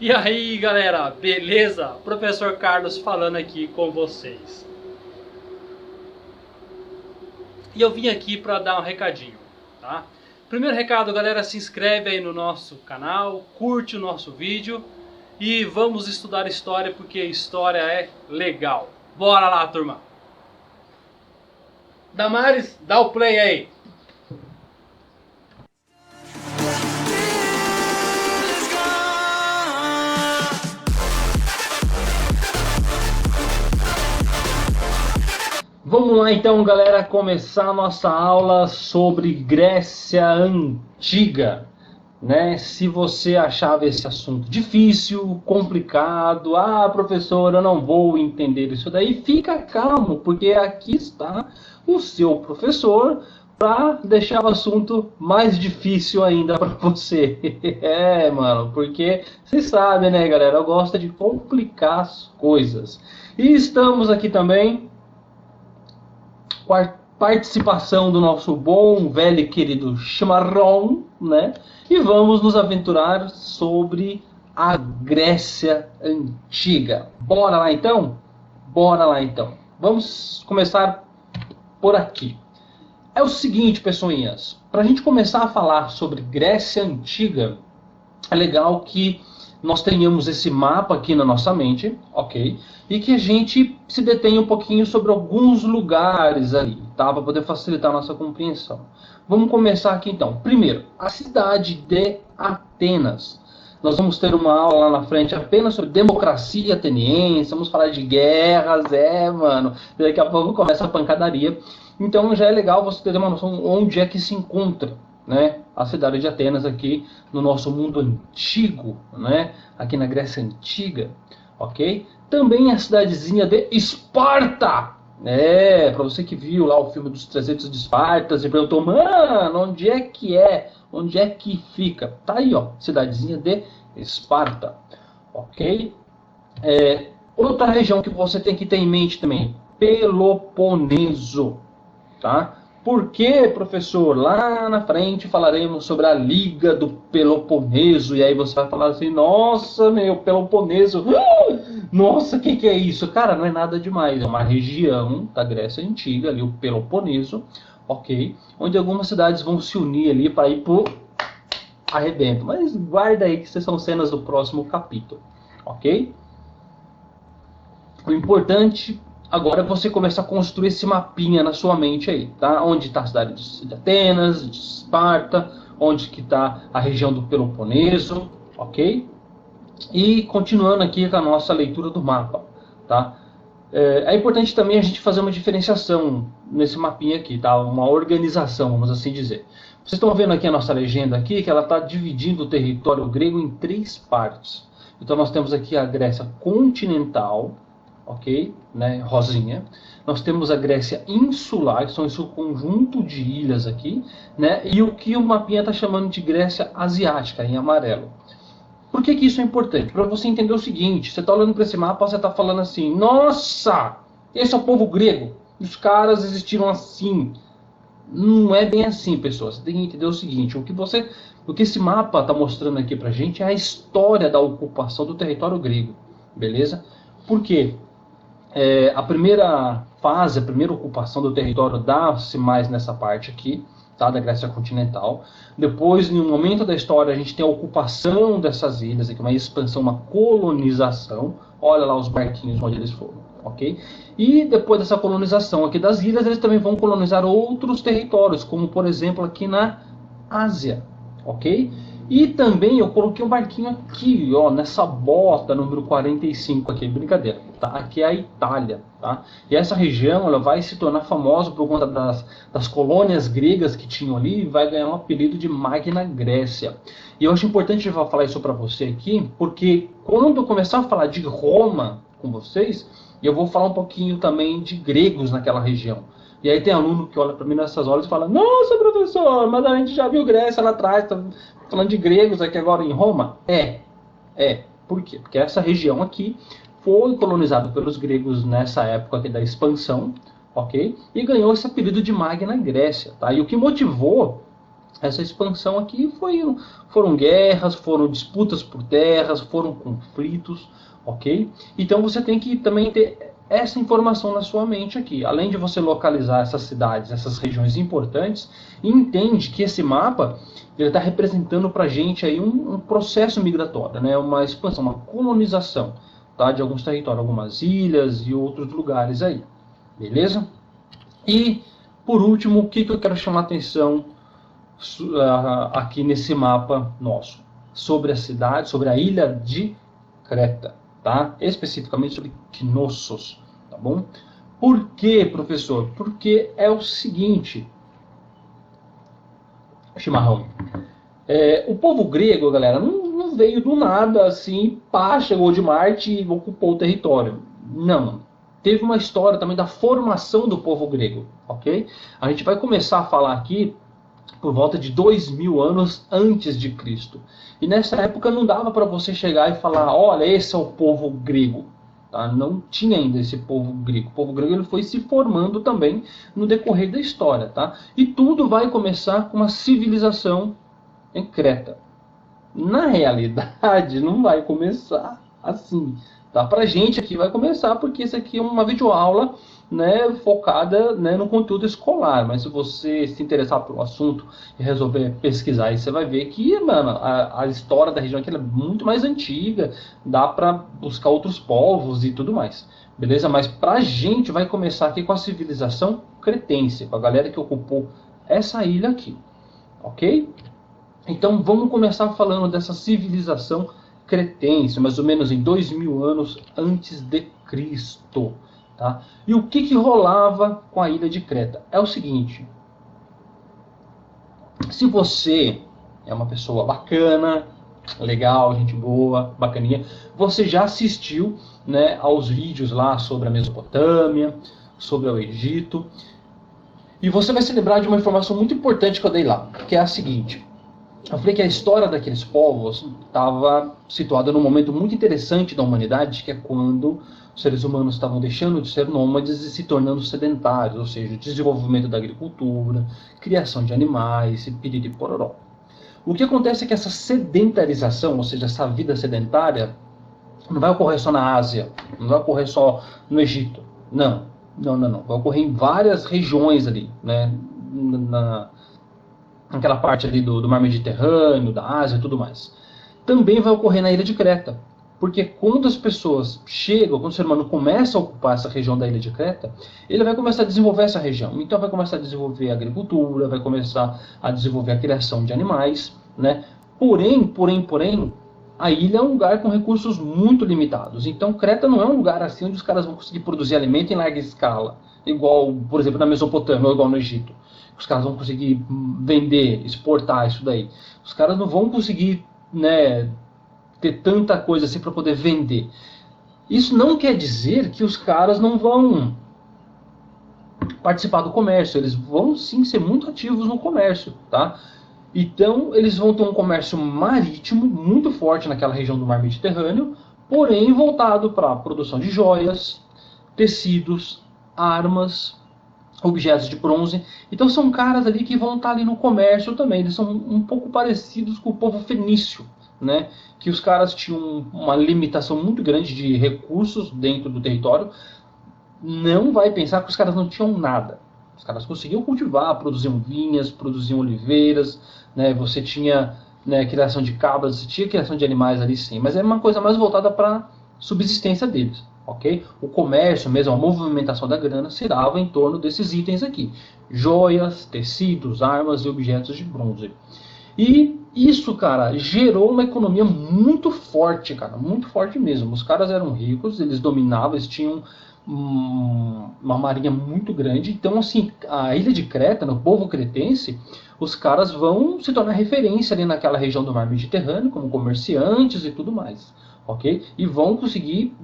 E aí galera, beleza? Professor Carlos falando aqui com vocês. E eu vim aqui para dar um recadinho, tá? Primeiro recado, galera, se inscreve aí no nosso canal, curte o nosso vídeo e vamos estudar história porque história é legal. Bora lá, turma! Damares, dá o play aí! Vamos lá então, galera, começar a nossa aula sobre Grécia Antiga, né? Se você achava esse assunto difícil, complicado, professor, eu não vou entender isso daí, fica calmo, porque aqui está o seu professor para deixar o assunto mais difícil ainda para você. Mano, porque vocês sabem, né, galera, eu gosto de complicar as coisas. E estamos aqui também com a participação do nosso bom, velho e querido Chimarrão, né? E vamos nos aventurar sobre a Grécia Antiga. Bora lá então? Bora lá então. Vamos começar por aqui. É o seguinte, pessoinhas. Para a gente começar a falar sobre Grécia Antiga, é legal que nós tenhamos esse mapa aqui na nossa mente, ok? E que a gente se detenha um pouquinho sobre alguns lugares ali, tá? Para poder facilitar a nossa compreensão. Vamos começar aqui então. Primeiro, a cidade de Atenas. Nós vamos ter uma aula lá na frente apenas sobre democracia ateniense, vamos falar de guerras, mano. Daqui a pouco começa a pancadaria. Então já é legal você ter uma noção onde é que se encontra, né, a cidade de Atenas aqui no nosso mundo antigo, né, aqui na Grécia Antiga, ok? Também a cidadezinha de Esparta, para você que viu lá o filme dos 300 de Esparta e perguntou, mano, onde é que fica? Tá aí, ó, cidadezinha de Esparta, ok? Outra região que você tem que ter em mente também, Peloponeso, tá? Porque, professor, lá na frente falaremos sobre a Liga do Peloponeso, e aí você vai falar assim, nossa, meu, Peloponeso, nossa, o que é isso? Cara, não é nada demais, é uma região da Grécia Antiga, ali o Peloponeso, ok? Onde algumas cidades vão se unir ali para ir pro arrebento, mas guarda aí que essas são cenas do próximo capítulo, ok? O importante agora você começa a construir esse mapinha na sua mente aí, tá? Onde está a cidade de Atenas, de Esparta, onde que está a região do Peloponeso, ok? E continuando aqui com a nossa leitura do mapa, tá? É importante também a gente fazer uma diferenciação nesse mapinha aqui, tá? Uma organização, vamos assim dizer. Vocês estão vendo aqui a nossa legenda aqui, que ela está dividindo o território grego em 3 partes. Então nós temos aqui a Grécia continental, ok, né, rosinha. Nós temos a Grécia insular, que são esse conjunto de ilhas aqui, né, e o que o mapinha está chamando de Grécia asiática, em amarelo. Por que isso é importante? Para você entender o seguinte, você está olhando para esse mapa, você está falando assim, nossa, esse é o povo grego, os caras existiram assim. Não é bem assim, pessoal, você tem que entender o seguinte, o que esse mapa está mostrando aqui para a gente é a história da ocupação do território grego, beleza? Por quê? A primeira fase, a primeira ocupação do território dá-se mais nessa parte aqui, tá, da Grécia continental. Depois, em um momento da história, a gente tem a ocupação dessas ilhas, aqui, uma expansão, uma colonização. Olha lá os barquinhos onde eles foram, ok? E depois dessa colonização aqui das ilhas, eles também vão colonizar outros territórios, como por exemplo aqui na Ásia, ok? E também eu coloquei um barquinho aqui, ó, nessa bota número 45 aqui, brincadeira, tá? Aqui é a Itália, tá? E essa região, ela vai se tornar famosa por conta das colônias gregas que tinham ali e vai ganhar um apelido de Magna Grécia. E eu acho importante eu falar isso para você aqui, porque quando eu começar a falar de Roma com vocês, eu vou falar um pouquinho também de gregos naquela região. E aí tem aluno que olha para mim nessas horas e fala, nossa, professor, mas a gente já viu Grécia lá atrás, tá falando de gregos aqui agora em Roma? Por quê? Porque essa região aqui foi colonizada pelos gregos nessa época aqui da expansão, ok? E ganhou esse apelido de Magna Grécia, tá? E o que motivou essa expansão aqui foram guerras, foram disputas por terras, foram conflitos, ok? Então você tem que também ter essa informação na sua mente aqui. Além de você localizar essas cidades, essas regiões importantes, entende que esse mapa está representando para a gente aí um processo migratório, né? Uma expansão, uma colonização, tá? De alguns territórios, algumas ilhas e outros lugares aí, beleza? E, por último, o que eu quero chamar a atenção aqui nesse mapa nosso, sobre a cidade, sobre a ilha de Creta, tá? Especificamente sobre Knossos, tá bom? Por quê, professor? Porque é o seguinte, chimarrão, o povo grego, galera, não veio do nada assim, pá, chegou de Marte e ocupou o território. Não, teve uma história também da formação do povo grego, ok? A gente vai começar a falar aqui por volta de 2000 anos antes de Cristo. E nessa época não dava para você chegar e falar, olha, esse é o povo grego. Tá? Não tinha ainda esse povo grego. O povo grego ele foi se formando também no decorrer da história. Tá? E tudo vai começar com uma civilização em Creta. Na realidade, não vai começar assim. Tá? Para a gente aqui vai começar porque isso aqui é uma videoaula, né, focada, né, no conteúdo escolar, mas se você se interessar pelo assunto e resolver pesquisar, aí você vai ver que, mano, a história da região aqui é muito mais antiga, dá para buscar outros povos e tudo mais, beleza? Mas pra gente vai começar aqui com a civilização cretense, com a galera que ocupou essa ilha aqui, ok? Então vamos começar falando dessa civilização cretense, mais ou menos em 2000 anos antes de Cristo. Tá? E o que rolava com a ilha de Creta? É o seguinte, se você é uma pessoa bacana, legal, gente boa, bacaninha, você já assistiu, né, aos vídeos lá sobre a Mesopotâmia, sobre o Egito, e você vai se lembrar de uma informação muito importante que eu dei lá, que é a seguinte. Eu falei que a história daqueles povos estava situada num momento muito interessante da humanidade, que é quando os seres humanos estavam deixando de ser nômades e se tornando sedentários, ou seja, desenvolvimento da agricultura, criação de animais, piriri pororó. O que acontece é que essa sedentarização, ou seja, essa vida sedentária, não vai ocorrer só na Ásia, não vai ocorrer só no Egito, não. Vai ocorrer em várias regiões ali, né, naquela parte ali do mar Mediterrâneo, da Ásia e tudo mais. Também vai ocorrer na ilha de Creta, porque quando as pessoas chegam, quando o ser humano começa a ocupar essa região da ilha de Creta, ele vai começar a desenvolver essa região. Então vai começar a desenvolver a agricultura, vai começar a desenvolver a criação de animais, né? Porém, a ilha é um lugar com recursos muito limitados. Então Creta não é um lugar assim onde os caras vão conseguir produzir alimento em larga escala, igual, por exemplo, na Mesopotâmia ou igual no Egito. Os caras vão conseguir vender, exportar isso daí. Os caras não vão conseguir, né, ter tanta coisa assim para poder vender. Isso não quer dizer que os caras não vão participar do comércio. Eles vão sim ser muito ativos no comércio, tá? Então eles vão ter um comércio marítimo muito forte naquela região do mar Mediterrâneo, porém voltado para a produção de joias, tecidos, armas, objetos de bronze. Então são caras ali que vão estar ali no comércio também. Eles são um pouco parecidos com o povo fenício, né? Que os caras tinham uma limitação muito grande de recursos dentro do território. Não vai pensar que os caras não tinham nada. Os caras conseguiam cultivar, produziam vinhas, produziam oliveiras, né? Você tinha, né, criação de cabras, você tinha criação de animais ali sim, mas é uma coisa mais voltada para a subsistência deles. Okay? O comércio, mesmo a movimentação da grana, se dava em torno desses itens aqui: joias, tecidos, armas e objetos de bronze. E isso, cara, gerou uma economia muito forte, cara, muito forte mesmo. Os caras eram ricos, eles dominavam, eles tinham uma marinha muito grande. Então, assim, a ilha de Creta, no povo cretense, os caras vão se tornar referência ali naquela região do mar Mediterrâneo, como comerciantes e tudo mais. Ok? E vão conseguir,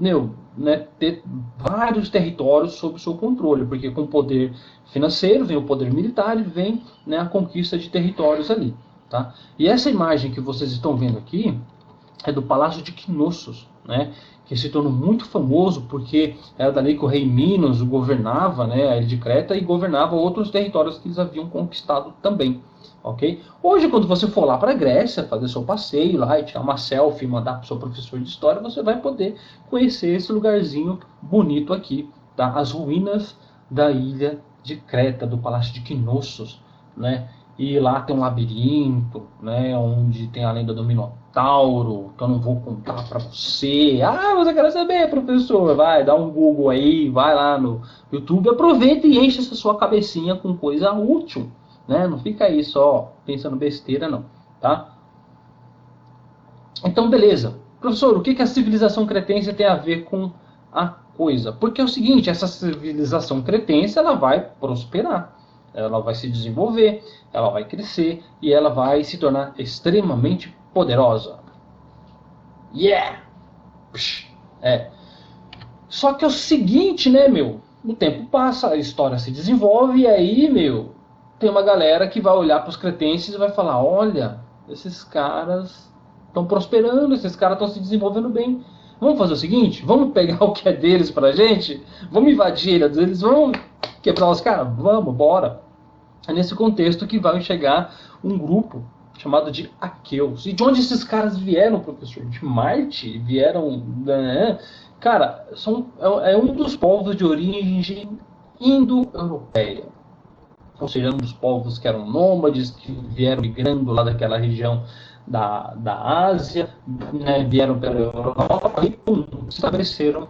né, ter vários territórios sob o seu controle, porque com o poder financeiro vem o poder militar e vem, né, a conquista de territórios ali. Tá? E essa imagem que vocês estão vendo aqui é do Palácio de Knossos, né, que se tornou muito famoso porque era dali que o rei Minos governava, né, a ilha de Creta, e governava outros territórios que eles haviam conquistado também. Okay? Hoje, quando você for lá para a Grécia, fazer seu passeio lá e tirar uma selfie e mandar para o seu professor de história, você vai poder conhecer esse lugarzinho bonito aqui, tá? As ruínas da ilha de Creta, do Palácio de Knossos, né? E lá tem um labirinto, né? Onde tem a lenda do Minotauro, que eu não vou contar para você. Ah, você quer saber, professor? Vai, dá um Google aí, vai lá no YouTube, aproveita e enche essa sua cabecinha com coisa útil. Né? Não fica aí só pensando besteira, não. Tá? Então, beleza. Professor, o que a civilização cretense tem a ver com a coisa? Porque é o seguinte, essa civilização cretense ela vai prosperar, ela vai se desenvolver, ela vai crescer e ela vai se tornar extremamente poderosa. Yeah! É. Só que é o seguinte, né, meu? O tempo passa, a história se desenvolve e aí, meu, tem uma galera que vai olhar para os cretenses e vai falar, olha, esses caras estão prosperando, esses caras estão se desenvolvendo bem. Vamos fazer o seguinte, vamos pegar o que é deles pra gente, vamos invadir a ilha deles, vamos quebrar os caras? Vamos, bora. É nesse contexto que vai chegar um grupo chamado de aqueus. E de onde esses caras vieram, professor? De Marte? Vieram... Né? Cara, é um dos povos de origem indo-europeia. Ou seja, um dos povos que eram nômades, que vieram migrando lá daquela região da Ásia, né, vieram pela Europa e se estabeleceram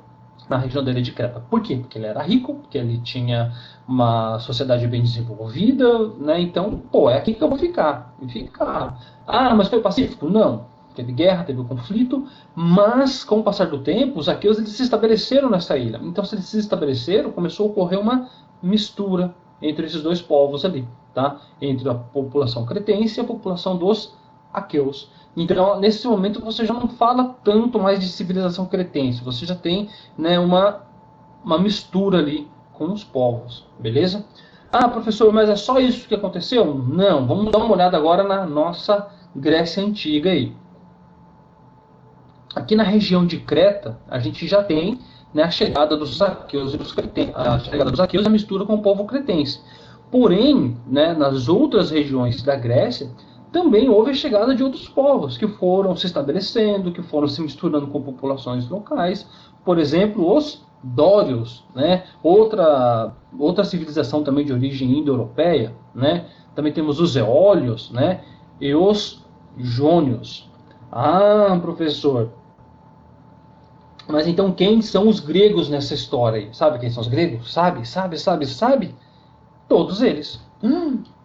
na região da ilha de Creta. Por quê? Porque ele era rico, porque ele tinha uma sociedade bem desenvolvida, né? Então, pô, é aqui que eu vou ficar. E ficar. Ah, mas foi pacífico? Não. Teve guerra, teve conflito, mas com o passar do tempo, os aqueus eles se estabeleceram nessa ilha. Então, se eles se estabeleceram, começou a ocorrer uma mistura entre esses dois povos ali, tá? Entre a população cretense e a população dos aqueus. Então, nesse momento, você já não fala tanto mais de civilização cretense, você já tem, né, uma mistura ali com os povos, beleza? Ah, professor, mas é só isso que aconteceu? Não, vamos dar uma olhada agora na nossa Grécia Antiga aí. Aqui na região de Creta, a gente já tem, né, a chegada dos aqueus e dos cretenses. A chegada dos aqueus é a mistura com o povo cretense. Porém, né, nas outras regiões da Grécia, também houve a chegada de outros povos que foram se estabelecendo, que foram se misturando com populações locais. Por exemplo, os dórios, né, outra civilização também de origem indo-europeia, né? Também temos os eólios, né, e os jônios. Ah, professor, mas então quem são os gregos nessa história aí? Sabe quem são os gregos? Sabe? Todos eles.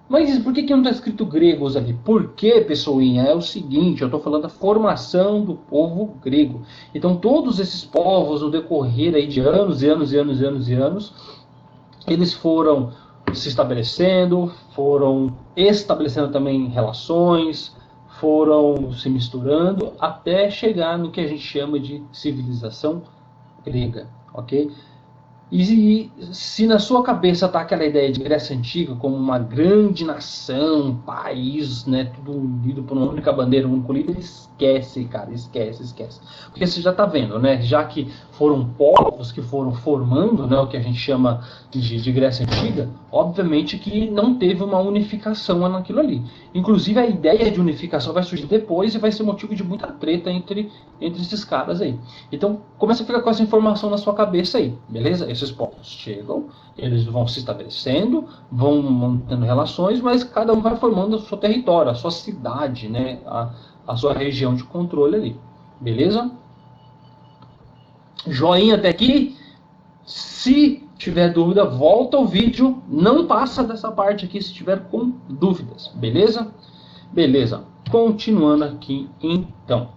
Mas por que não está escrito gregos ali? Porque, pessoinha, é o seguinte, eu estou falando da formação do povo grego. Então todos esses povos, no decorrer aí de anos e anos, eles foram se estabelecendo, foram estabelecendo também relações, foram se misturando até chegar no que a gente chama de civilização grega, ok? E se na sua cabeça está aquela ideia de Grécia Antiga como uma grande nação, país, né, tudo unido por uma única bandeira, um único líder, esquece, cara, esquece. Porque você já está vendo, né, já que foram povos que foram formando, né, o que a gente chama de Grécia Antiga, obviamente que não teve uma unificação naquilo ali. Inclusive a ideia de unificação vai surgir depois e vai ser motivo de muita treta entre esses caras aí. Então começa a ficar com essa informação na sua cabeça aí, beleza? Esses povos chegam, eles vão se estabelecendo, vão mantendo relações, mas cada um vai formando o seu território, a sua cidade, né? A sua região de controle ali, beleza? Joinha até aqui. Se tiver dúvida, volta ao vídeo, não passa dessa parte aqui se tiver com dúvidas, beleza? Beleza, continuando aqui então.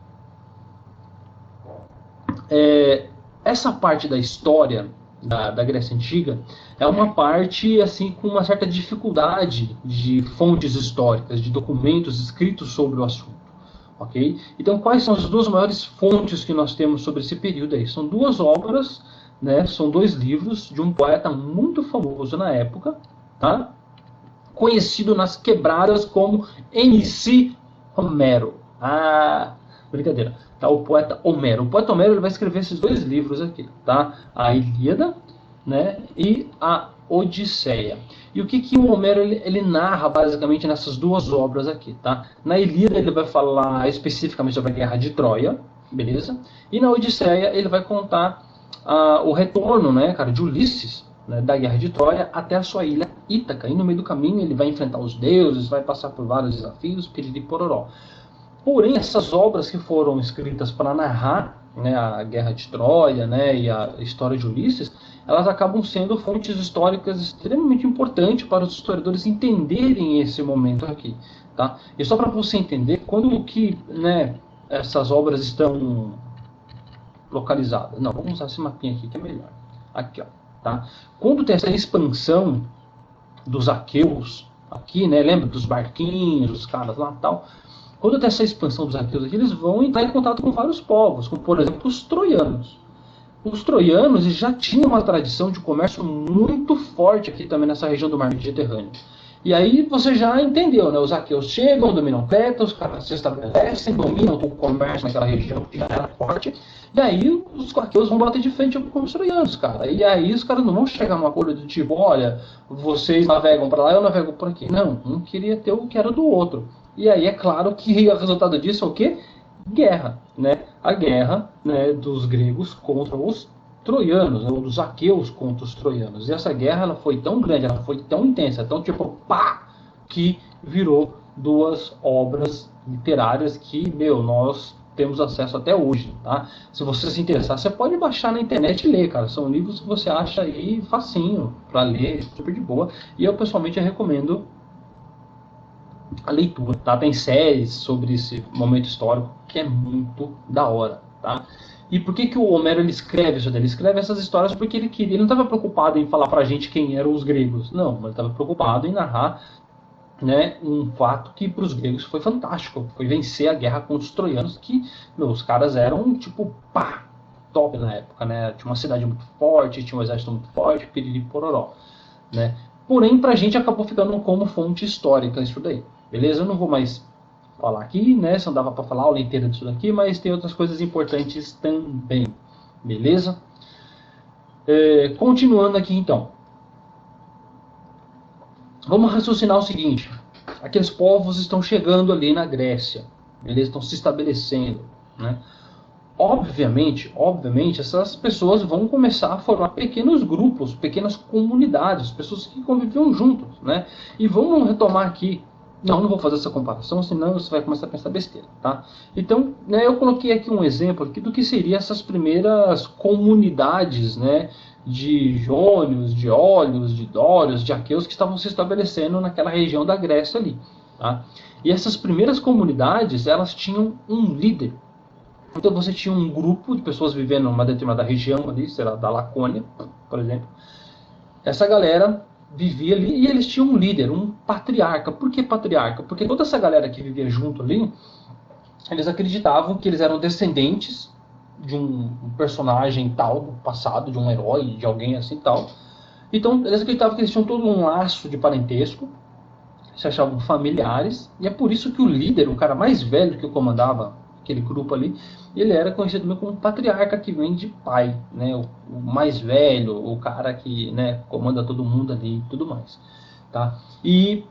Essa parte da história da Grécia Antiga é uma parte assim com uma certa dificuldade de fontes históricas, de documentos escritos sobre o assunto, ok? Então quais são as duas maiores fontes que nós temos sobre esse período aí? São duas obras, né? São dois livros de um poeta muito famoso na época, tá? Conhecido nas quebradas como MC Homero. brincadeira, tá? O poeta Homero. O poeta Homero ele vai escrever esses dois livros aqui, tá? A Ilíada, né? E a Odisseia. E o que o Homero ele narra basicamente nessas duas obras aqui, tá? Na Ilíada ele vai falar especificamente sobre a Guerra de Troia, beleza? E na Odisseia ele vai contar o retorno, né, cara, de Ulisses, né, da Guerra de Troia até a sua ilha Ítaca. E no meio do caminho ele vai enfrentar os deuses, vai passar por vários desafios, piriri pororó. Porém, essas obras que foram escritas para narrar, né, a Guerra de Troia, né, e a história de Ulisses, elas acabam sendo fontes históricas extremamente importantes para os historiadores entenderem esse momento aqui, tá? E só para você entender, quando que, né, essas obras estão localizadas. Não, vamos usar esse mapinha aqui que é melhor. Aqui, ó, tá? Quando tem essa expansão dos aqueus aqui, né, lembra dos barquinhos, os caras lá e tal. Quando tem essa expansão dos aqueus aqui, eles vão entrar em contato com vários povos, como por exemplo os troianos. Os troianos já tinham uma tradição de comércio muito forte aqui também nessa região do mar Mediterrâneo. E aí você já entendeu, né? Os aqueus chegam, dominam Creta, os caras se estabelecem, dominam o comércio naquela região que já era forte. E aí os aqueus vão bater de frente com os troianos, cara. E aí os caras não vão chegar numa acordo do tipo, olha, vocês navegam para lá, eu navego por aqui. Não, um queria ter o que era do outro. E aí é claro que o resultado disso é o quê? Guerra, né? A guerra, né, dos gregos contra os troianos, ou dos aqueus contra os troianos. E essa guerra ela foi tão grande, ela foi tão intensa, tão tipo pá, que virou duas obras literárias que, meu, nós temos acesso até hoje, tá? Se você se interessar, você pode baixar na internet e ler, cara. São livros que você acha aí facinho para ler, super de boa. E eu pessoalmente recomendo a leitura, tá? Tem séries sobre esse momento histórico que é muito da hora, tá? E por que o Homero ele escreve isso daí? Ele escreve essas histórias porque ele não estava preocupado em falar pra gente quem eram os gregos, não, ele estava preocupado em narrar, né, um fato que para os gregos foi fantástico, foi vencer a guerra contra os troianos, que, meu, os caras eram tipo, pá, top na época, né? Tinha uma cidade muito forte, tinha um exército muito forte, piriri pororó, né? Porém, pra gente acabou ficando como fonte histórica isso daí. Beleza? Eu não vou mais falar aqui, né? Se não dava para falar a aula inteira disso daqui, mas tem outras coisas importantes também. Beleza? Continuando aqui então. Vamos raciocinar o seguinte. Aqueles povos estão chegando ali na Grécia. Beleza? Estão se estabelecendo, né? Obviamente, essas pessoas vão começar a formar pequenos grupos, pequenas comunidades, pessoas que conviviam juntos, né? E vamos retomar aqui. Não vou fazer essa comparação, senão você vai começar a pensar besteira, tá? Então, né, eu coloquei aqui um exemplo aqui do que seriam essas primeiras comunidades, né, de jônios, de ólios, de dórios, de aqueus que estavam se estabelecendo naquela região da Grécia ali, tá? E essas primeiras comunidades, elas tinham um líder. Então você tinha um grupo de pessoas vivendo numa determinada região ali, sei lá, da Lacônia, por exemplo. Essa galera vivia ali e eles tinham um líder, um patriarca. Por que patriarca? Porque toda essa galera que vivia junto ali, eles acreditavam que eles eram descendentes de um personagem tal do passado, de um herói, de alguém assim tal. Então eles acreditavam que eles tinham todo um laço de parentesco, se achavam familiares, e é por isso que o líder, o cara mais velho que comandava aquele grupo ali, ele era conhecido também como patriarca, que vem de pai, né? O mais velho, o cara que, né, comanda todo mundo ali e tudo mais, tá? E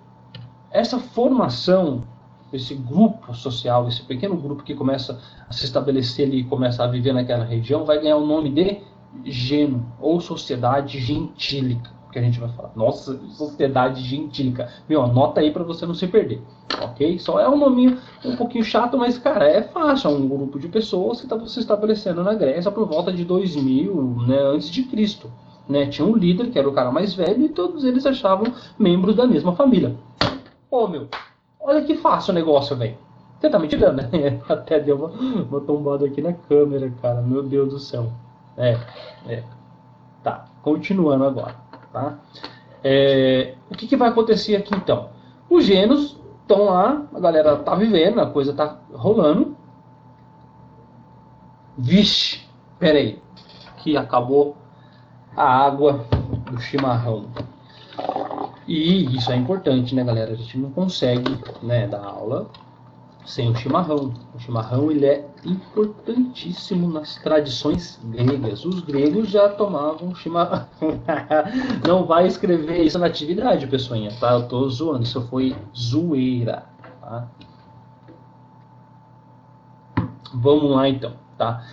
essa formação, esse grupo social, esse pequeno grupo que começa a se estabelecer ali, começa a viver naquela região, vai ganhar o nome de geno, ou sociedade gentílica, que a gente vai falar. Nossa, sociedade gentílica. Meu, anota aí para você não se perder, ok? Só é um nominho um pouquinho chato, mas, cara, é fácil. É um grupo de pessoas que estavam se estabelecendo na Grécia por volta de 2000, né, antes de Cristo. Né? Tinha um líder, que era o cara mais velho, e todos eles achavam membros da mesma família. Pô, meu, olha que fácil o negócio, velho. Você tá me tirando, né? Até deu uma tombada aqui na câmera, cara. Meu Deus do céu. Tá, continuando agora. Tá? O que vai acontecer aqui então? Os genos estão lá, a galera tá vivendo, a coisa tá rolando. Vixe, peraí, que acabou a água do chimarrão. E isso é importante, né, galera? A gente não consegue, né, dar aula sem o chimarrão. O chimarrão ele é importantíssimo nas tradições gregas. Os gregos já tomavam chimarrão. Não vai escrever isso na atividade, pessoinha, tá? Eu tô zoando, isso foi zoeira, tá? Vamos lá então, tá?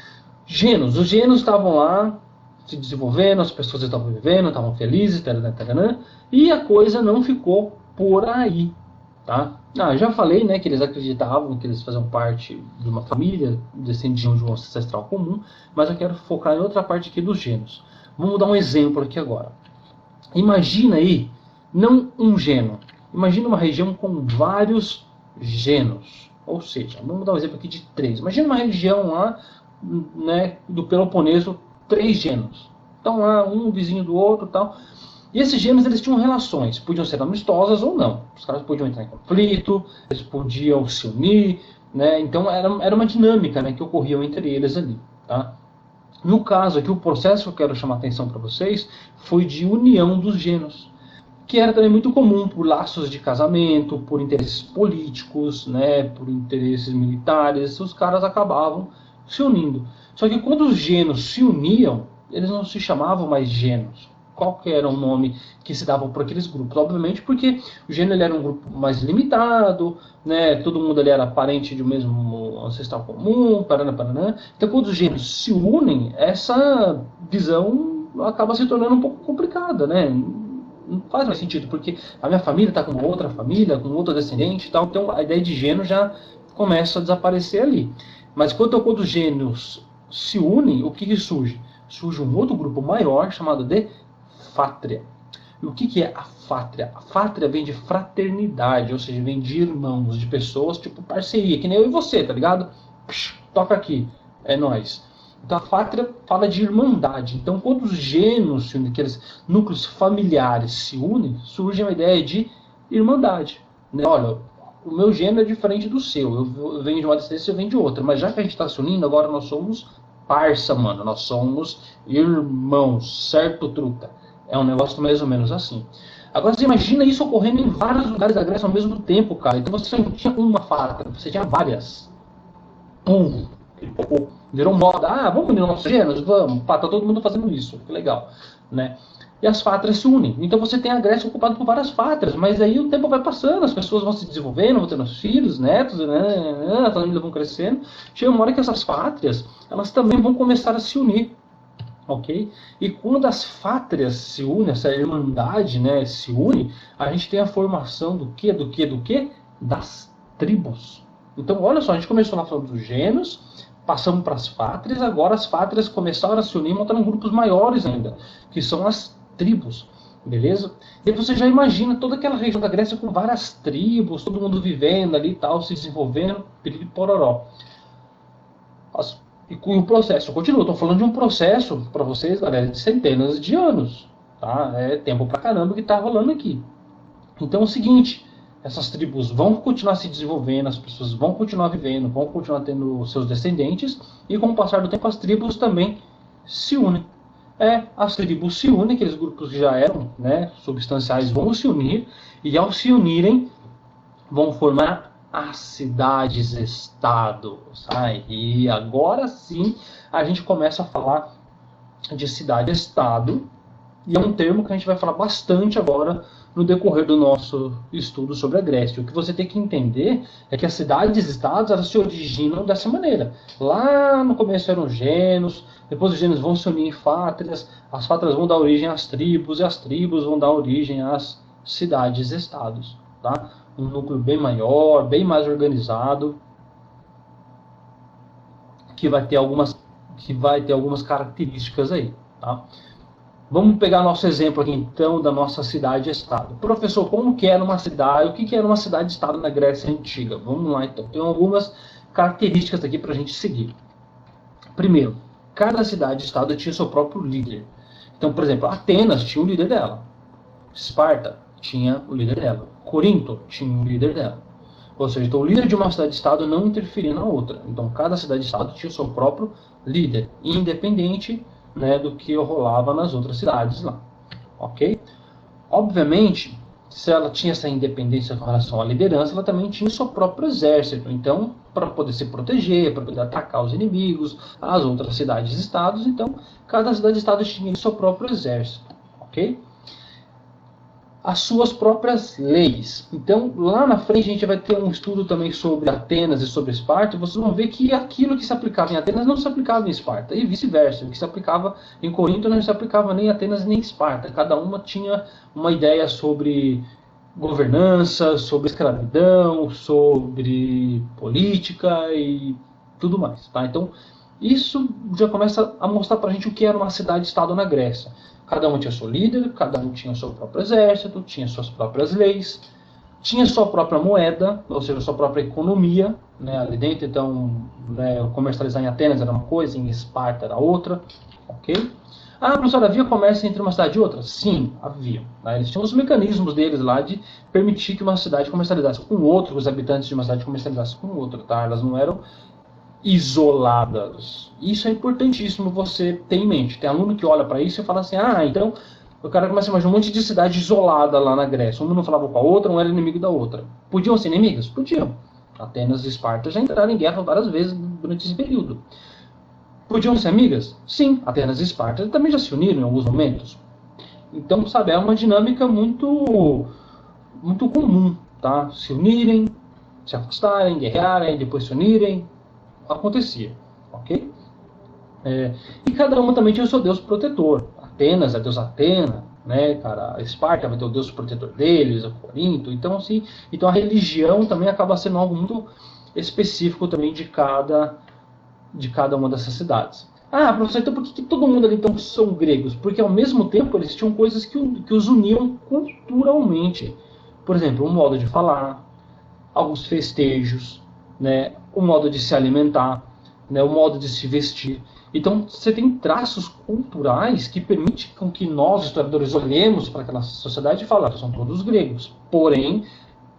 Genos. Os genos estavam lá se desenvolvendo, as pessoas estavam vivendo, estavam felizes, taranã, e a coisa não ficou por aí, tá? Já falei, né, que eles acreditavam que eles faziam parte de uma família, descendiam de um ancestral comum, mas eu quero focar em outra parte aqui dos genos. Vamos dar um exemplo aqui agora. Imagina aí, não um geno, imagina uma região com vários genos. Ou seja, vamos dar um exemplo aqui de 3. Imagina uma região lá, né, do Peloponeso, 3 genos. Então lá, um vizinho do outro e tal. E esses genos eles tinham relações, podiam ser amistosas ou não. Os caras podiam entrar em conflito, eles podiam se unir, né? Então era uma dinâmica, né, que ocorria entre eles ali. Tá? No caso aqui, o processo que eu quero chamar a atenção para vocês foi de união dos genos, que era também muito comum por laços de casamento, por interesses políticos, né, por interesses militares. Os caras acabavam se unindo. Só que quando os genos se uniam, eles não se chamavam mais genos. Qual que era o nome que se dava para aqueles grupos? Obviamente porque o gênero ele era um grupo mais limitado, né? Todo mundo ali era parente de um mesmo ancestral comum, paraná. Então quando os gêneros se unem, essa visão acaba se tornando um pouco complicada, né? Não faz mais sentido, porque a minha família está com outra família, com outra descendente e tal, então a ideia de gênero já começa a desaparecer ali. Mas quando os gêneros se unem, o que surge? Surge um outro grupo maior chamado de fátria. E o que é a fátria? A fátria vem de fraternidade, ou seja, vem de irmãos, de pessoas, tipo parceria, que nem eu e você, tá ligado? Toca aqui, é nós. Então a fátria fala de irmandade. Então quando os genos se unem, aqueles núcleos familiares se unem, surge uma ideia de irmandade. Né? Olha, o meu gênero é diferente do seu, eu venho de uma descendência, eu venho de outra, mas já que a gente está se unindo, agora nós somos parça, mano, nós somos irmãos, certo, truta? É um negócio mais ou menos assim. Agora você imagina isso ocorrendo em vários lugares da Grécia ao mesmo tempo, cara. Então você não tinha uma fátria, você tinha várias. Pum! Virou moda. Vamos unir nossos gêneros? Vamos. Tá todo mundo fazendo isso. Que legal. Né? E as fátrias se unem. Então você tem a Grécia ocupada por várias fátrias. Mas aí o tempo vai passando, as pessoas vão se desenvolvendo, vão tendo filhos, netos, né? As famílias vão crescendo. Chega uma hora que essas fátrias, elas também vão começar a se unir. Ok? E quando as fátrias se unem, essa irmandade, né, se une, a gente tem a formação do quê? Das tribos. Então, olha só, a gente começou lá falando dos gêneros, passamos para as fátrias, agora as fátrias começaram a se unir, montando grupos maiores ainda, que são as tribos. Beleza? E aí você já imagina toda aquela região da Grécia com várias tribos, todo mundo vivendo ali e tal, se desenvolvendo, piriri pororó. E o processo continua. Estou falando de um processo, para vocês, galera, de centenas de anos. Tá? É tempo pra caramba que está rolando aqui. Então é o seguinte, essas tribos vão continuar se desenvolvendo, as pessoas vão continuar vivendo, vão continuar tendo seus descendentes, e com o passar do tempo as tribos também se unem. As tribos se unem, aqueles grupos que já eram, né, substanciais vão se unir, e ao se unirem vão formar as cidades-estados. E agora sim a gente começa a falar de cidade-estado, e é um termo que a gente vai falar bastante agora no decorrer do nosso estudo sobre a Grécia. O que você tem que entender é que as cidades-estados elas se originam dessa maneira. Lá no começo eram gêneros, depois os gêneros vão se unir em fátrias, as fátrias vão dar origem às tribos, e as tribos vão dar origem às cidades-estados. Tá? Um núcleo bem maior, bem mais organizado, que vai ter algumas características aí. Tá? Vamos pegar nosso exemplo aqui então da nossa cidade-estado. Professor, como que era uma cidade? O que era uma cidade-estado na Grécia Antiga? Vamos lá então. Tem algumas características aqui para a gente seguir. Primeiro, cada cidade-estado tinha seu próprio líder. Então, por exemplo, Atenas tinha o líder dela. Esparta tinha o líder dela. Corinto tinha o líder dela. Ou seja, então, o líder de uma cidade-estado não interferia na outra. Então, cada cidade-estado tinha o seu próprio líder, independente, né, do que rolava nas outras cidades lá. Ok? Obviamente se ela tinha essa independência com relação à liderança, ela também tinha o seu próprio exército. Então, para poder se proteger, para poder atacar os inimigos, as outras cidades e estados, então, cada cidade e estado tinha o seu próprio exército, ok? As suas próprias leis. Então, lá na frente a gente vai ter um estudo também sobre Atenas e sobre Esparta, e vocês vão ver que aquilo que se aplicava em Atenas não se aplicava em Esparta, e vice-versa. O que se aplicava em Corinto não se aplicava nem em Atenas nem em Esparta. Cada uma tinha uma ideia sobre governança, sobre escravidão, sobre política e tudo mais. Tá? Então, isso já começa a mostrar para a gente o que era uma cidade-estado na Grécia. Cada um tinha seu líder, cada um tinha seu próprio exército, tinha suas próprias leis, tinha sua própria moeda, ou seja, sua própria economia, né, ali dentro. Então, né, comercializar em Atenas era uma coisa, em Esparta era outra, ok? Ah, professor, havia comércio entre uma cidade e outra? Sim, havia. Né? Eles tinham os mecanismos deles lá de permitir que uma cidade comercializasse com outra, que os habitantes de uma cidade comercializassem com outra, tá? Elas não eram isoladas. Isso é importantíssimo você ter em mente. Tem aluno que olha para isso e fala assim, ah, então o cara começa a imaginar um monte de cidade isolada lá na Grécia. Uma não falava com a outra, um era inimigo da outra. Podiam ser inimigas? Podiam. Atenas e Esparta já entraram em guerra várias vezes durante esse período. Podiam ser amigas? Sim, Atenas e Esparta também já se uniram em alguns momentos. Então, sabe, é uma dinâmica muito comum, tá? Se unirem, se afastarem, guerrearem, depois se unirem. Acontecia, ok? E cada uma também tinha o seu deus protetor. Atenas é a deusa Atena, né, cara? A Esparta vai ter o deus protetor deles, a Corinto. Então, assim, então a religião também acaba sendo algo muito específico também de cada uma dessas cidades. Ah, professor, então por que todo mundo ali então são gregos? Porque ao mesmo tempo eles tinham coisas que os uniam culturalmente. Por exemplo, um modo de falar, alguns festejos, né, o modo de se alimentar, né, o modo de se vestir. Então, você tem traços culturais que permitem com que nós, historiadores, olhemos para aquela sociedade e falemos, são todos gregos, porém,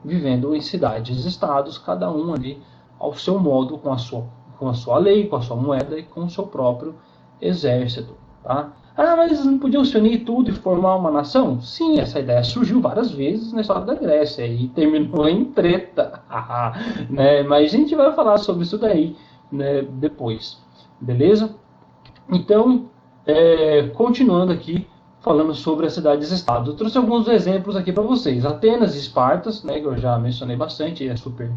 vivendo em cidades e estados, cada um ali ao seu modo, com a sua lei, com a sua moeda e com o seu próprio exército. Tá? Ah, mas eles não podiam se unir tudo e formar uma nação? Sim, essa ideia surgiu várias vezes na história da Grécia e terminou em treta. Né? Mas a gente vai falar sobre isso daí, né, depois. Beleza? Então, continuando aqui, falando sobre as cidades-estados. Eu trouxe alguns exemplos aqui para vocês. Atenas e Espartas, né, que eu já mencionei bastante, é super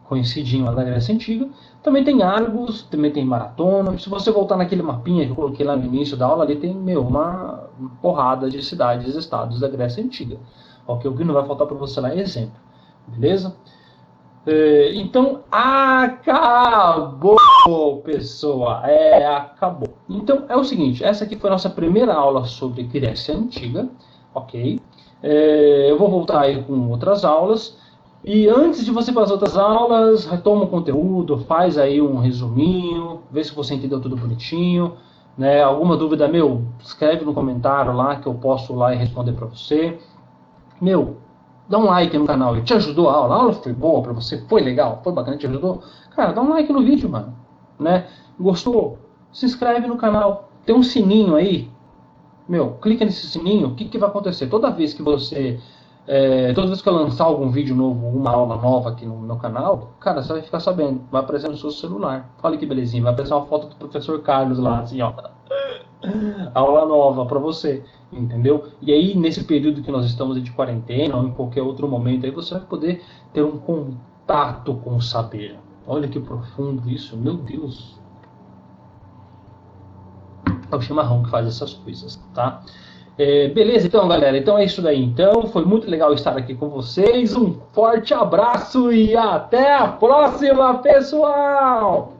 conhecidinho lá da Grécia Antiga. Também tem Argos, também tem Maratona. Se você voltar naquele mapinha que eu coloquei lá no início da aula, ali tem uma porrada de cidades e estados da Grécia Antiga. Ok, o que não vai faltar para você lá é exemplo. Beleza? Então, acabou, pessoal. Acabou. Então, é o seguinte, essa aqui foi a nossa primeira aula sobre Grécia Antiga. Ok? Eu vou voltar aí com outras aulas. E antes de você fazer outras aulas, retoma o conteúdo, faz aí um resuminho, vê se você entendeu tudo bonitinho, né? Alguma dúvida, escreve no comentário lá que eu posso lá e responder para você. Dá um like no canal, ele te ajudou a aula foi boa para você, foi legal, foi bacana, te ajudou? Cara, dá um like no vídeo, mano, né? Gostou? Se inscreve no canal, tem um sininho aí, clica nesse sininho, o que vai acontecer? Toda vez que eu lançar algum vídeo novo, uma aula nova aqui no meu canal, cara, você vai ficar sabendo, vai aparecer no seu celular. Olha que belezinha, vai aparecer uma foto do professor Carlos lá, assim, ó. Aula nova pra você, entendeu? E aí, nesse período que nós estamos de quarentena, ou em qualquer outro momento, aí você vai poder ter um contato com o saber. Olha que profundo isso, meu Deus. É o chimarrão que faz essas coisas, tá? Beleza, então, galera, então é isso daí. Então, foi muito legal estar aqui com vocês. Um forte abraço e até a próxima, pessoal!